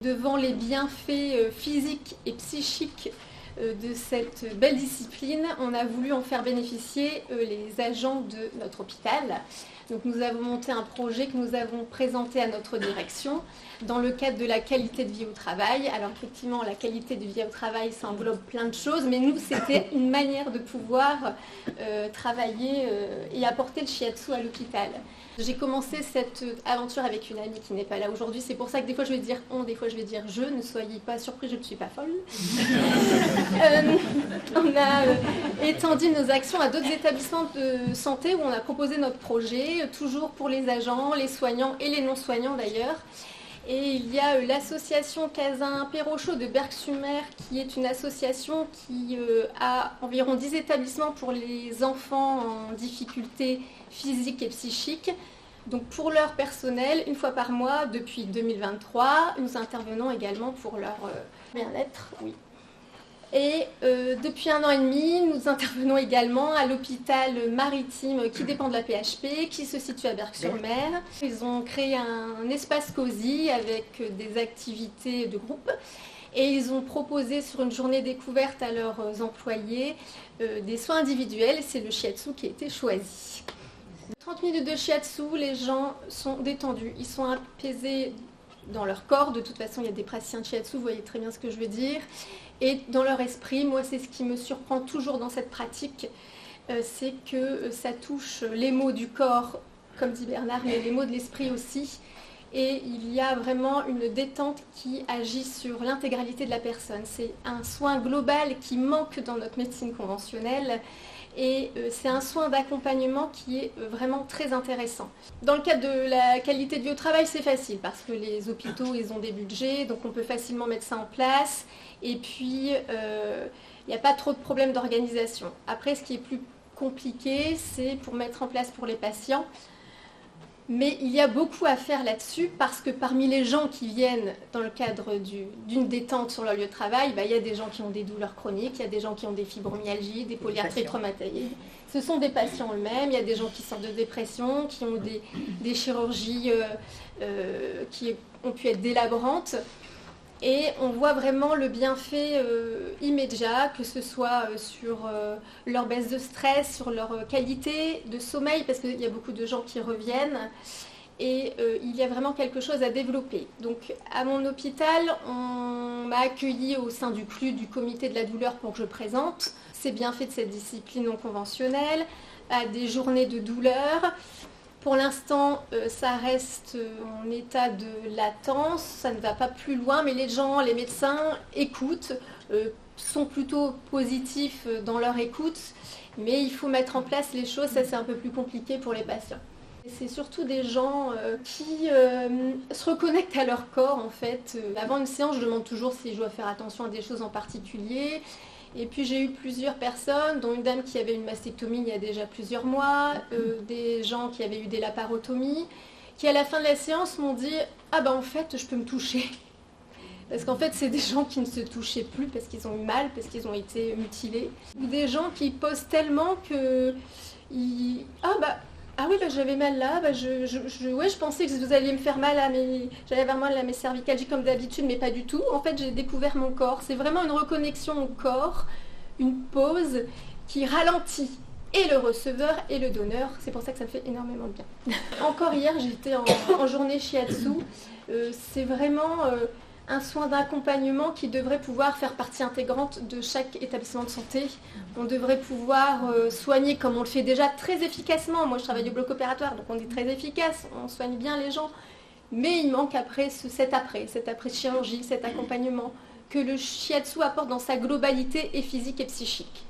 Devant les bienfaits physiques et psychiques de cette belle discipline, on a voulu en faire bénéficier les agents de notre hôpital. Donc nous avons monté un projet que nous avons présenté à notre direction dans le cadre de la qualité de vie au travail. Alors effectivement, la qualité de vie au travail, ça englobe plein de choses, mais nous, c'était une manière de pouvoir travailler et apporter le shiatsu à l'hôpital. J'ai commencé cette aventure avec une amie qui n'est pas là aujourd'hui. C'est pour ça que des fois je vais dire on, des fois je vais dire je. Ne soyez pas surpris, je ne suis pas folle. On a étendu nos actions à d'autres établissements de santé où on a proposé notre projet, toujours pour les agents, les soignants et les non-soignants d'ailleurs. Et il y a l'association Casin Perrochot de Berck-sur-Mer qui est une association qui a environ 10 établissements pour les enfants en difficulté physique et psychique. Donc pour leur personnel, une fois par mois, depuis 2023, nous intervenons également pour leur bien-être. Oui. Et depuis 1 an et demi, nous intervenons également à l'hôpital maritime qui dépend de la PHP, qui se situe à Berck-sur-Mer. Ils ont créé un espace cosy avec des activités de groupe et ils ont proposé sur une journée découverte à leurs employés des soins individuels. C'est le shiatsu qui a été choisi. 30 minutes de shiatsu, les gens sont détendus, ils sont apaisés dans leur corps. De toute façon, il y a des praticiens de shiatsu, vous voyez très bien ce que je veux dire. Et dans leur esprit, moi c'est ce qui me surprend toujours dans cette pratique, c'est que ça touche les maux du corps, comme dit Bernard, mais les maux de l'esprit aussi. Et il y a vraiment une détente qui agit sur l'intégralité de la personne. C'est un soin global qui manque dans notre médecine conventionnelle. Et c'est un soin d'accompagnement qui est vraiment très intéressant. Dans le cadre de la qualité de vie au travail, c'est facile parce que les hôpitaux, ils ont des budgets, donc on peut facilement mettre ça en place. Et puis, il n'y a pas trop de problèmes d'organisation. Après, ce qui est plus compliqué, c'est pour mettre en place pour les patients. Mais il y a beaucoup à faire là-dessus parce que parmi les gens qui viennent dans le cadre d'une détente sur leur lieu de travail, il y a des gens qui ont des douleurs chroniques, il y a des gens qui ont des fibromyalgies, des polyarthrites rhumatoïdes. Ce sont des patients eux-mêmes, il y a des gens qui sortent de dépression, qui ont des chirurgies qui ont pu être délabrantes. Et on voit vraiment le bienfait immédiat, que ce soit sur leur baisse de stress, sur leur qualité de sommeil, parce qu'il y a beaucoup de gens qui reviennent. Et il y a vraiment quelque chose à développer. Donc à mon hôpital, on m'a accueilli au sein du CLU, du comité de la douleur, pour que je présente ces bienfaits de cette discipline non conventionnelle, à des journées de douleur. Pour l'instant, ça reste en état de latence, ça ne va pas plus loin, mais les gens, les médecins écoutent, sont plutôt positifs dans leur écoute, mais il faut mettre en place les choses, ça c'est un peu plus compliqué pour les patients. C'est surtout des gens qui se reconnectent à leur corps en fait. Avant une séance, je demande toujours si je dois faire attention à des choses en particulier. Et puis j'ai eu plusieurs personnes, dont une dame qui avait une mastectomie il y a déjà plusieurs mois, des gens qui avaient eu des laparotomies, qui à la fin de la séance m'ont dit « Ah ben en fait, je peux me toucher ». Parce qu'en fait, c'est des gens qui ne se touchaient plus parce qu'ils ont eu mal, parce qu'ils ont été mutilés. Ou des gens qui posent tellement que... Ah oui, j'avais mal là, je pensais que vous alliez me faire mal j'allais avoir mal à mes cervicales comme d'habitude, mais pas du tout. En fait, j'ai découvert mon corps. C'est vraiment une reconnexion au corps, une pause qui ralentit et le receveur et le donneur. C'est pour ça que ça me fait énormément de bien. Encore hier, j'étais en journée shiatsu. C'est vraiment un soin d'accompagnement qui devrait pouvoir faire partie intégrante de chaque établissement de santé. On devrait pouvoir soigner comme on le fait déjà très efficacement. Moi, je travaille au bloc opératoire, donc on est très efficace, on soigne bien les gens. Mais il manque après cet après-chirurgie, cet accompagnement que le shiatsu apporte dans sa globalité et physique et psychique.